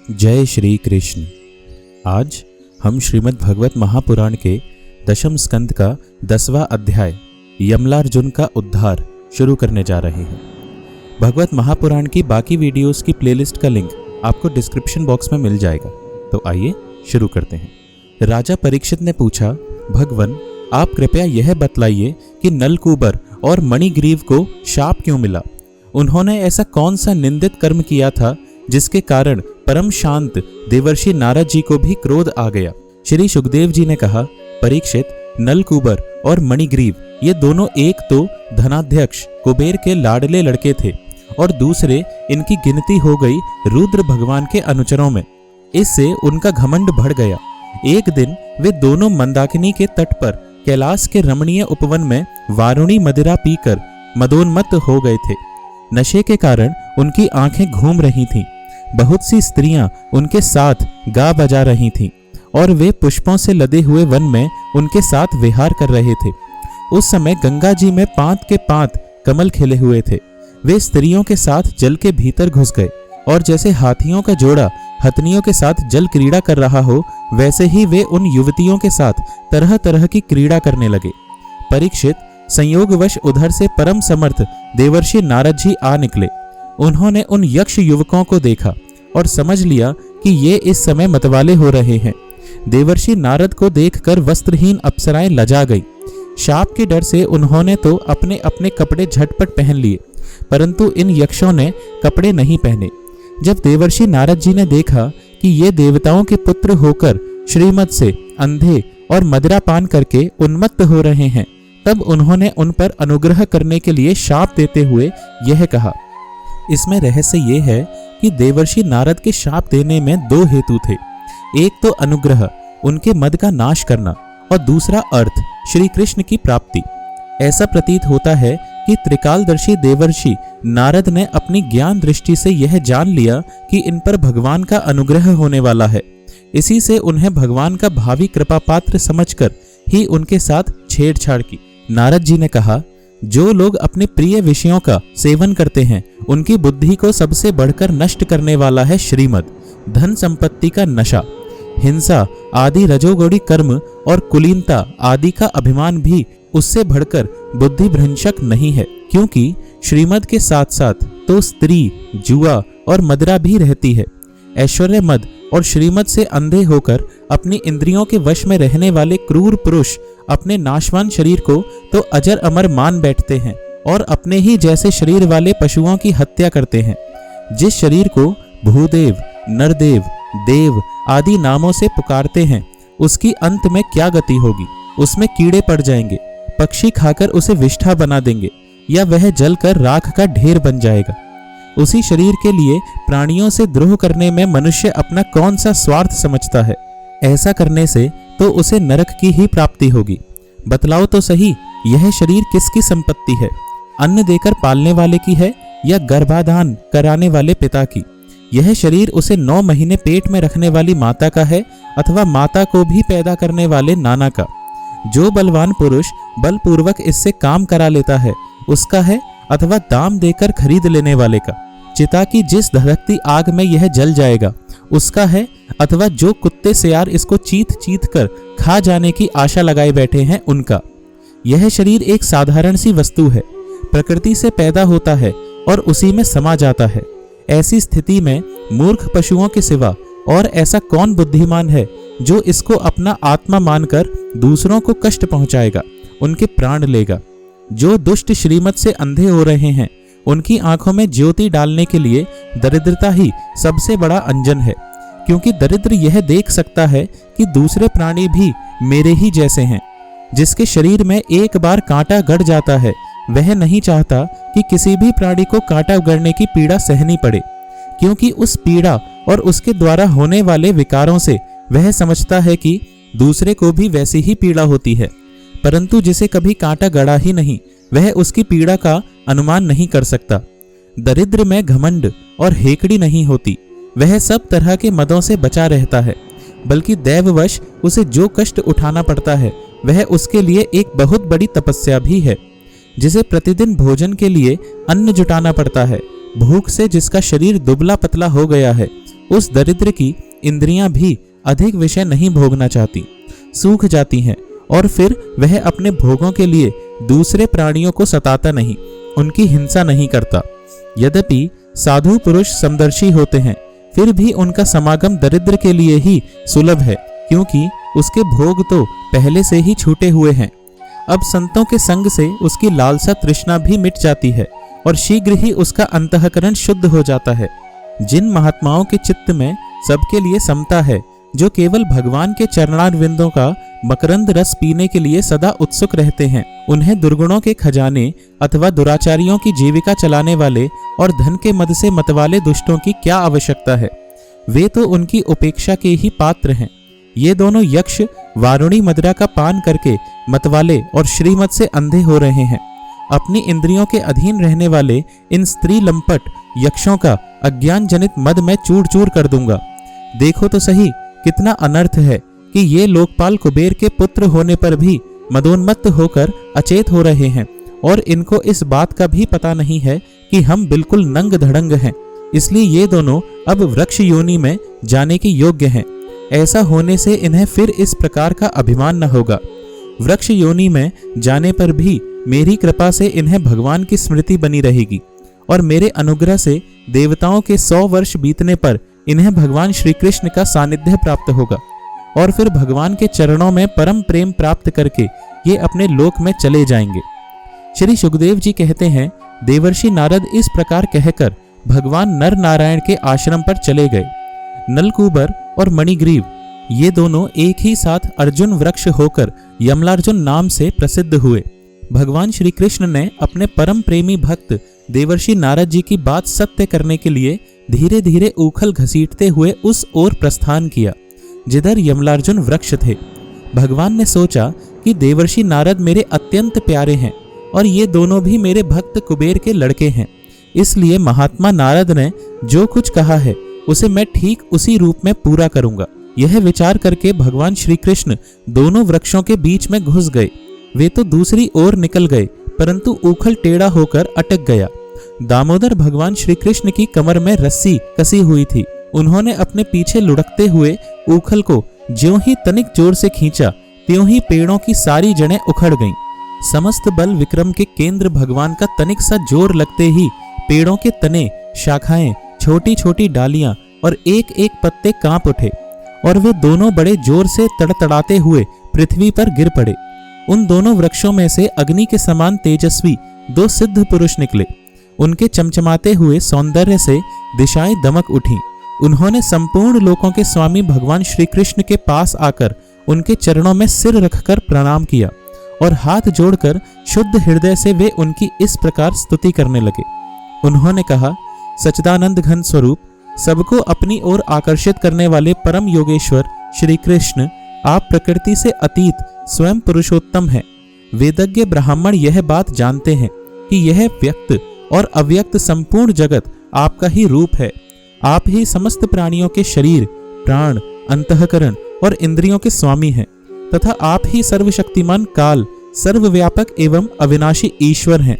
जय श्री कृष्ण। आज हम श्रीमद् भगवत महापुराण के दशम स्कंद का 10वां अध्याय यमलार्जुन का उद्धार शुरू करने जा रहे हैं। भगवत महापुराण की बाकी वीडियोस की प्लेलिस्ट का लिंक आपको डिस्क्रिप्शन बॉक्स में मिल जाएगा। तो आइए शुरू करते हैं। राजा परीक्षित ने पूछा, भगवन आप कृपया यह बतलाइए कि नलकूबर और मणिग्रीव को शाप क्यों मिला? उन्होंने ऐसा कौन सा निंदित कर्म किया था जिसके कारण परम शांत देवर्षि नारद जी को भी क्रोध आ गया? श्री सुखदेव जी ने कहा, परीक्षित, नलकूबर और मणिग्रीव ये दोनों एक तो धनाध्यक्ष कुबेर के लाडले लड़के थे और दूसरे इनकी गिनती हो गई रुद्र भगवान के अनुचरों में। इससे उनका घमंड बढ़ गया। एक दिन वे दोनों मंदाकिनी के तट पर कैलाश के रमणीय उपवन में वारुणी मदिरा पीकर मदोन्मत्त हो गए थे। नशे के कारण उनकी आंखें घूम रही थीं। बहुत सी स्त्रियां उनके साथ गा बजा रही थीं और वे पुष्पों से लदे हुए वन में उनके साथ विहार कर रहे थे। उस समय गंगा जी में पांत के पांत कमल खिले हुए थे। वे स्त्रियों के साथ जल के भीतर घुस गए और जैसे हाथियों का जोड़ा हथनियों के साथ जल क्रीड़ा कर रहा हो, वैसे ही वे उन युवतियों के साथ तरह तरह की क्रीड़ा करने लगे। परीक्षित, संयोगवश उधर से परम समर्थ देवर्षि नारद जी आ निकले। उन्होंने उन यक्ष युवकों को देखा और समझ लिया कि ये इस समय मतवाले हो रहे हैं। देवर्षि नारद को देखकर वस्त्रहीन अप्सराएं लजा गई। शाप के डर से उन्होंने तो अपने अपने कपड़े झटपट पहन लिए, परंतु इन यक्षों ने कपड़े नहीं पहने। जब देवर्षि नारद जी ने देखा कि ये देवताओं के पुत्र होकर श्रीमद से अंधे और मदिरा पान करके उन्मत्त हो रहे हैं, तब उन्होंने उन पर अनुग्रह करने के लिए शाप देते हुए यह कहा। इसमें रहस्य ये है कि देवर्षि नारद के शाप देने में दो हेतु थे। एक तो अनुग्रह, उनके मद का नाश करना, और दूसरा अर्थ, श्री कृष्ण की प्राप्ति। ऐसा प्रतीत होता है कि त्रिकालदर्शी देवर्षि नारद ने अपनी ज्ञान दृष्टि से यह जान लिया कि इन पर भगवान का अनुग्रह होने वाला है। इसी से उन्हें भगवान का भावी कृपा पात्र समझकर ही उनके साथ छेड़छाड़ की। नारद जी ने कहा, जो लोग अपने प्रिय विषयों का सेवन करते हैं उनकी बुद्धि को सबसे बढ़कर नष्ट करने वाला है श्रीमद। धन संपत्ति का नशा, हिंसा आदि रजोगुणी कर्म और कुलीनता आदि का अभिमान भी उससे बढ़कर बुद्धि भ्रंशक नहीं है, क्योंकि श्रीमद के साथ साथ तो स्त्री, जुआ और मदिरा भी रहती है। ऐश्वर्य मद और श्रीमद से अंधे होकर अपनी इंद्रियों के वश में रहने वाले क्रूर पुरुष अपने नाशवान शरीर को तो अजर अमर मान बैठते हैं और अपने ही जैसे शरीर वाले पशुओं की हत्या करते हैं। जिस शरीर को भूदेव, नरदेव, देव आदि नामों से पुकारते हैं, उसकी अंत में क्या गति होगी? उसमें कीड़े पड़ जाएंगे, पक्षी खाकर उसे विष्ठा बना देंगे, या वह जलकर राख का ढेर बन जाएगा। उसी शरीर के लिए प्राणियों से द्रोह करने में मनुष्य अपना कौन सा स्वार्थ समझता है? ऐसा करने से तो उसे नरक की ही प्राप्ति होगी। बतलाओ तो सही, यह शरीर किसकी संपत्ति है? अन्न देकर पालने वाले की है या गर्भाधान कराने वाले पिता की? यह शरीर उसे 9 महीने पेट में रखने वाली माता का है अथवा माता को भी पैदा करने वाले नाना का? जो बलवान पुरुष बलपूर्वक इससे काम करा लेता है उसका है अथवा दाम देकर खरीद लेने वाले का? चिता की जिस धधकती आग में यह जल जाएगा उसका है अथवा जो कुत्ते सियार इसको चीथ चीथ कर खा जाने की आशा लगाए बैठे हैं उनका? यह शरीर एक साधारण सी वस्तु है, प्रकृति से पैदा होता है और उसी में समा जाता है। ऐसी स्थिति में मूर्ख पशुओं के सिवा और ऐसा कौन बुद्धिमान है जो इसको अपना आत्मा मानकर दूसरों को कष्ट पहुंचाएगा, उनके प्राण लेगा? जो दुष्ट श्रीमत से अंधे हो रहे हैं उनकी आंखों में ज्योति डालने के लिए दरिद्रता ही सबसे बड़ा अंजन है, क्योंकि दरिद्र यह देख सकता है कि दूसरे प्राणी भी मेरे ही जैसे हैं। जिसके शरीर में एक बार कांटा गड़ जाता है वह नहीं चाहता कि किसी भी प्राणी को कांटा गड़ने की पीड़ा सहनी पड़े, क्योंकि उस पीड़ा और उसके द्वारा होने वाले विकारों से वह समझता है कि दूसरे को भी वैसी ही पीड़ा होती है। परंतु जिसे कभी कांटा गड़ा ही नहीं, वह उसकी पीड़ा का अनुमान नहीं कर सकता। दरिद्र में घमंड और हेकड़ी नहीं होती, वह सब तरह के मदों से बचा रहता है, बल्कि दैववश उसे जो कष्ट उठाना पड़ता है वह उसके लिए एक बहुत बड़ी तपस्या भी है। जिसे प्रतिदिन भोजन के लिए अन्न जुटाना पड़ता है, भूख से जिसका शरीर दुबला पतला हो गया है, उस दरिद्र की इंद्रियां भी अधिक विषय नहीं भोगना चाहती, सूख जाती हैं और फिर वह अपने भोगों के लिए दूसरे प्राणियों को सताता नहीं, उनकी हिंसा नहीं करता। यद्यपि साधु पुरुष समदर्शी होते हैं, फिर भी उनका समागम दरिद्र के लिए ही सुलभ है, क्योंकि उसके भोग तो पहले से ही छूटे हुए हैं। अब संतों के संग से उसकी लालसा तृष्णा भी मिट जाती है और शीघ्र ही उसका अंतःकरण शुद्ध हो जाता है। जिन महात्माओं के चित्त में सबके लिए समता है, जो केवल भगवान के चरणारविंदों का मकरंद रस पीने के लिए सदा उत्सुक रहते हैं, उन्हें दुर्गुणों के खजाने अथवा दुराचारियों की जीविका चलाने वाले और धन के मद से मतवाले दुष्टों की क्या आवश्यकता है। वे तो उनकी उपेक्षा के ही पात्र हैं। ये दोनों यक्ष वारुणी मदिरा का पान करके मतवाले और श्रीमत से अंधे हो रहे हैं। अपनी इंद्रियों के अधीन रहने वाले इन स्त्री लंपट यक्षों का अज्ञान जनित मद मैं चूर चूर कर दूंगा। देखो तो सही कितना अनर्थ है कि ये लोकपाल कुबेर के पुत्र होने पर भी मदोन्मत्त होकर अचेत हो रहे हैं, और इनको इस बात का भी पता नहीं है कि हम बिल्कुल नंग धड़ंग हैं। इसलिए ये दोनों अब वृक्ष योनि में जाने के योग्य हैं। ऐसा होने से इन्हें फिर इस प्रकार का अभिमान न होगा। वृक्ष योनि में जाने पर भी मेरी कृपा से इन्हें भगवान की स्मृति बनी रहेगी, और मेरे अनुग्रह से देवताओं के 100 वर्ष बीतने पर इन्हें भगवान श्री कृष्ण का सानिध्य प्राप्त होगा, और फिर भगवान के चरणों में परम प्रेम प्राप्त करके ये अपने लोक में चले जाएंगे। श्री सुखदेव जी कहते हैं, देवर्षि नारद इस प्रकार कहकर भगवान नर नारायण के आश्रम पर चले गए। नलकूबर और मणिग्रीव ये दोनों एक ही साथ अर्जुन वृक्ष होकर यमलार्जुन नाम से प्रसिद्ध हुए। भगवान श्री कृष्ण ने अपने परम प्रेमी भक्त देवर्षि नारद जी की बात सत्य करने के लिए धीरे धीरे ऊखल घसीटते हुए उस ओर प्रस्थान किया जिधर यमलार्जुन वृक्ष थे। भगवान ने सोचा कि देवर्षि नारद मेरे अत्यंत प्यारे हैं और ये दोनों भी मेरे भक्त कुबेर के लड़के हैं, इसलिए महात्मा नारद ने जो कुछ कहा है उसे मैं ठीक उसी रूप में पूरा करूंगा। यह विचार करके भगवान श्री कृष्ण दोनों वृक्षों के बीच में घुस गए। वे तो दूसरी ओर निकल गए, परंतु ऊखल टेढ़ा होकर अटक गया। दामोदर भगवान श्री कृष्ण की कमर में रस्सी कसी हुई थी। उन्होंने अपने पीछे लुढ़कते हुए ऊखल को ज्यों ही तनिक जोर से खींचा, त्यों ही पेड़ों की सारी जड़ें उखड़ गईं। समस्त बल विक्रम के केंद्र भगवान का तनिक सा जोर लगते ही पेड़ों के तने, शाखाएं, छोटी छोटी डालियां और एक एक पत्ते कांप उठे और वे दोनों बड़े जोर से तड़तड़ाते हुए पृथ्वी पर गिर पड़े। उन दोनों वृक्षों में से अग्नि के समान तेजस्वी 2 सिद्ध पुरुष निकले। उनके चमचमाते हुए सौंदर्य से दिशाएं दमक उठीं। उन्होंने संपूर्ण लोकों के स्वामी भगवान श्री कृष्ण के पास आकर उनके चरणों में सिर रखकर प्रणाम किया और हाथ जोड़कर शुद्ध हृदय से वे उनकी इस प्रकार स्तुति करने लगे। उन्होंने कहा, सच्चिदानंद घन स्वरूप, सबको अपनी ओर आकर्षित करने वाले परम योगेश्वर श्री कृष्ण, आप प्रकृति से अतीत स्वयं पुरुषोत्तम हैं। वेदज्ञ ब्राह्मण यह बात जानते हैं कि यह व्यक्त और अव्यक्त संपूर्ण जगत आपका ही रूप है। आप ही समस्त प्राणियों के शरीर, प्राण, अंतःकरण और इंद्रियों के स्वामी हैं तथा आप ही सर्वशक्तिमान काल, सर्वव्यापक एवं अविनाशी ईश्वर हैं।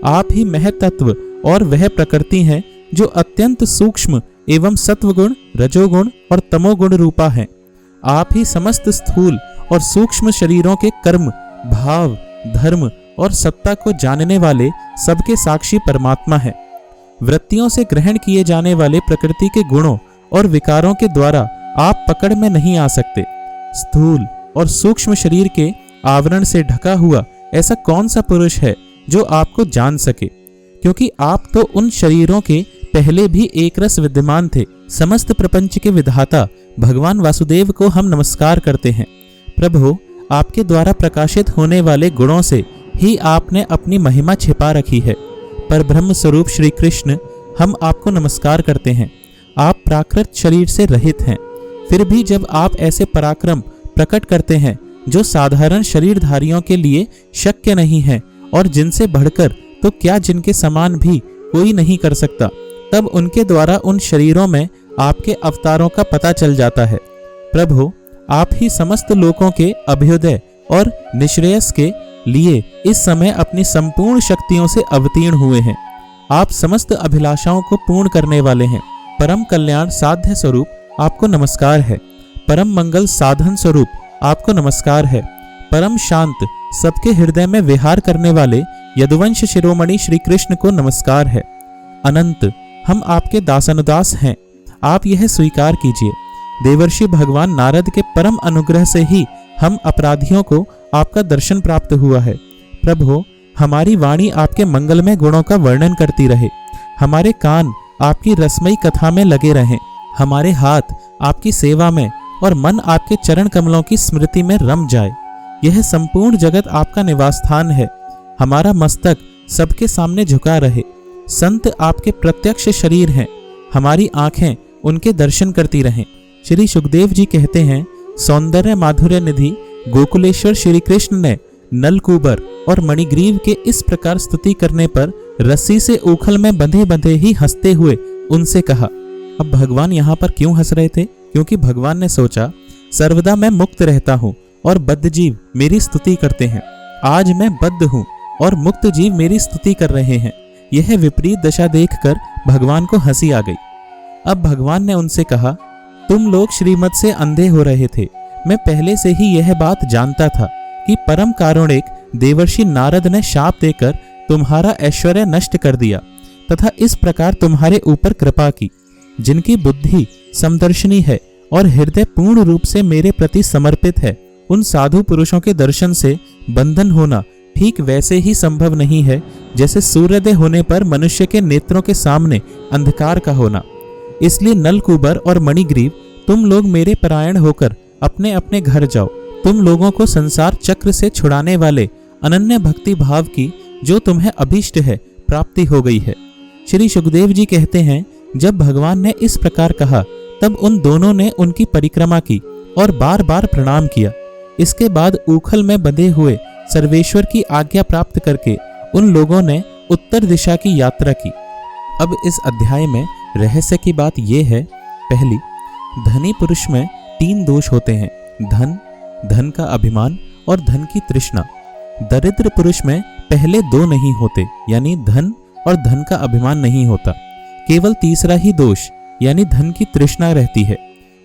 आप ही महत्त्व और वह प्रकृति हैं जो अत्यंत सूक्ष्म एवं सत्वगुण, रजोगुण और तमोगुण रूपा है। आप ही समस्त स्थूल और सूक्ष्म शरीरों के कर्म, भाव, धर्म और सत्ता को जानने वाले सबके साक्षी परमात्मा है। वृत्तियों से ग्रहण किए जाने वाले प्रकृति के गुणों और विकारों के द्वारा आप पकड़ में नहीं आ सकते। स्थूल और सूक्ष्म शरीर के आवरण से ढका हुआ ऐसा कौन सा पुरुष है जो आपको जान सके, क्योंकि आप तो उन शरीरों के पहले भी एक रस विद्यमान थे। समस्त प्रपंच के विधाता भगवान वासुदेव को हम नमस्कार करते हैं। प्रभु, आपके द्वारा प्रकाशित होने वाले गुणों से ही आपने अपनी महिमा छिपा रखी है। पर ब्रह्म स्वरूप श्री कृष्ण, हम आपको नमस्कार करते हैं। आप प्राकृत शरीर से रहित हैं, फिर भी जब आप ऐसे पराक्रम प्रकट करते हैं जो साधारण शरीरधारियों के लिए शक्य नहीं है और जिनसे बढ़कर तो क्या जिनके समान भी कोई नहीं कर सकता, तब उनके द्वारा उन शरीरों में आपके अवतारों का पता चल जाता है। प्रभु, आप ही समस्त लोकों के अभ्युदय और निश्रेयस के लिए इस समय अपनी संपूर्ण शक्तियों से अवतीर्ण हुए हैं। आप समस्त अभिलाषाओं को पूर्ण करने वाले हैं। परम कल्याण साध्य स्वरूप आपको नमस्कार है। परम मंगल साधन स्वरूप आपको नमस्कार है। परम शांत सबके हृदय में विहार करने वाले यदुवंश शिरोमणि श्री कृष्ण को नमस्कार है। अनंत हम आपके दासानुदास हैं, आप यह स्वीकार कीजिए। देवर्षि भगवान नारद के परम अनुग्रह से ही हम अपराधियों को आपका दर्शन प्राप्त हुआ है। प्रभु, हमारी वाणी आपके मंगलमय गुणों का वर्णन करती रहे, हमारे कान आपकी रसमयी कथा में लगे रहें, हमारे हाथ आपकी सेवा में और मन आपके चरण कमलों की स्मृति में रम जाए। यह संपूर्ण जगत आपका निवास स्थान है, हमारा मस्तक सबके सामने झुका रहे। संत आपके प्रत्यक्ष शरीर हैं, हमारी आंखें उनके दर्शन करती रहें। श्री सुखदेव जी कहते हैं, सौंदर्य माधुर्य निधि गोकुलेश्वर श्री कृष्ण ने नलकूबर और मणिग्रीव के इस प्रकार स्तुति करने पर रस्सी से ऊखल में बंधे बंधे ही हंसते हुए उनसे कहा। अब भगवान यहाँ पर क्यों हंस रहे थे? क्योंकि भगवान ने सोचा, सर्वदा मैं मुक्त रहता हूँ और बद्ध जीव मेरी स्तुति करते हैं। आज मैं बद्ध हूँ और मुक्त जीव मेरी स्तुति कर रहे हैं। यह विपरीत दशा देखकर भगवान को हंसी आ गई। अब भगवान ने उनसे कहा, तुम लोग श्रीमत से अंधे हो रहे थे। मैं पहले से ही यह बात जानता था कि परम कारुणिक देवर्षि नारद ने शाप देकर तुम्हारा ऐश्वर्य नष्ट कर दिया तथा इस प्रकार तुम्हारे ऊपर कृपा की। जिनकी बुद्धि समदर्शनी है और हृदय पूर्ण रूप से मेरे प्रति समर्पित है, उन साधु पुरुषों के दर्शन से बंधन होना ठीक वैसे ही संभव नहीं है जैसे सूर्योदय होने पर मनुष्य के नेत्रों के सामने अंधकार का होना। इसलिए नलकूबर और मणिग्रीव, तुम लोग मेरे परायण होकर अपने अपने घर जाओ। तुम लोगों को संसार चक्र से छुड़ाने वाले अनन्य भक्ति भाव की जो तुम्हें अभीष्ट है प्राप्ति हो गई है। श्री सुखदेव जी कहते हैं, जब भगवान ने इस प्रकार कहा तब उन दोनों ने उनकी परिक्रमा की और बार बार प्रणाम किया। इसके बाद ऊखल में बंधे हुए सर्वेश्वर की आज्ञा प्राप्त करके उन लोगों ने उत्तर दिशा की यात्रा की। अब इस अध्याय में रहस्य की बात यह है, पहली, धनी पुरुष में 3 दोष होते हैं, धन, धन का अभिमान और धन की तृष्णा। दरिद्र पुरुष में पहले 2 नहीं होते, यानी धन और धन का अभिमान नहीं होता। केवल तीसरा ही दोष यानी धन की तृष्णा रहती है।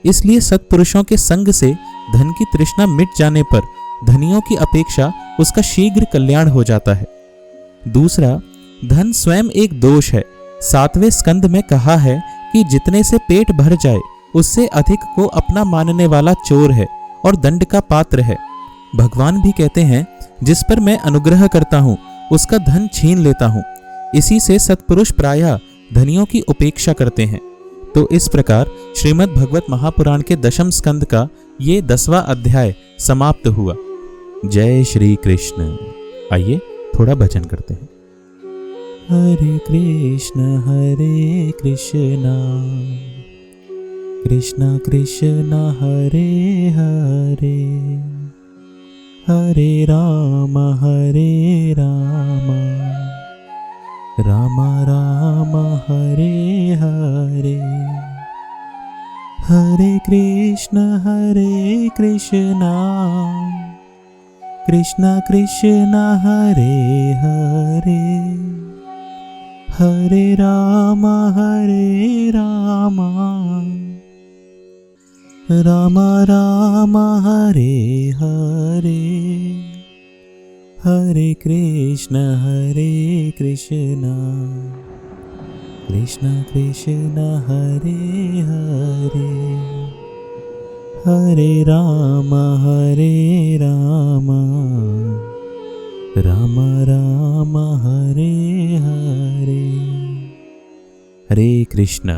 इसलिए सत्पुरुषों के संग से धन की तृष्णा मिट जाने पर धनियों की अपेक्षा उसका शीघ्र कल्याण हो जाता है। दूसरा, धन स्वयं एक दोष है। 7वें स्कंद में कहा है कि जितने से पेट भर जाए उससे अधिक को अपना मानने वाला चोर है और दंड का पात्र है। भगवान भी कहते हैं, जिस पर मैं अनुग्रह करता हूँ उसका धन छीन लेता हूँ। इसी से सत्पुरुष प्रायः धनियों की उपेक्षा करते हैं। तो इस प्रकार श्रीमद् भगवत महापुराण के 10वें स्कंद का ये 10वां अध्याय समाप्त हुआ। जय श्री कृष्ण। आइए थोड़ा भजन करते हैं। हरे कृष्ण कृष्ण कृष्ण हरे हरे, हरे राम राम राम हरे हरे। हरे कृष्ण कृष्ण कृष्ण हरे हरे, हरे राम राम राम हरे हरे। हरे कृष्ण कृष्ण कृष्ण हरे हरे, हरे राम राम राम हरे हरे। हरे कृष्ण।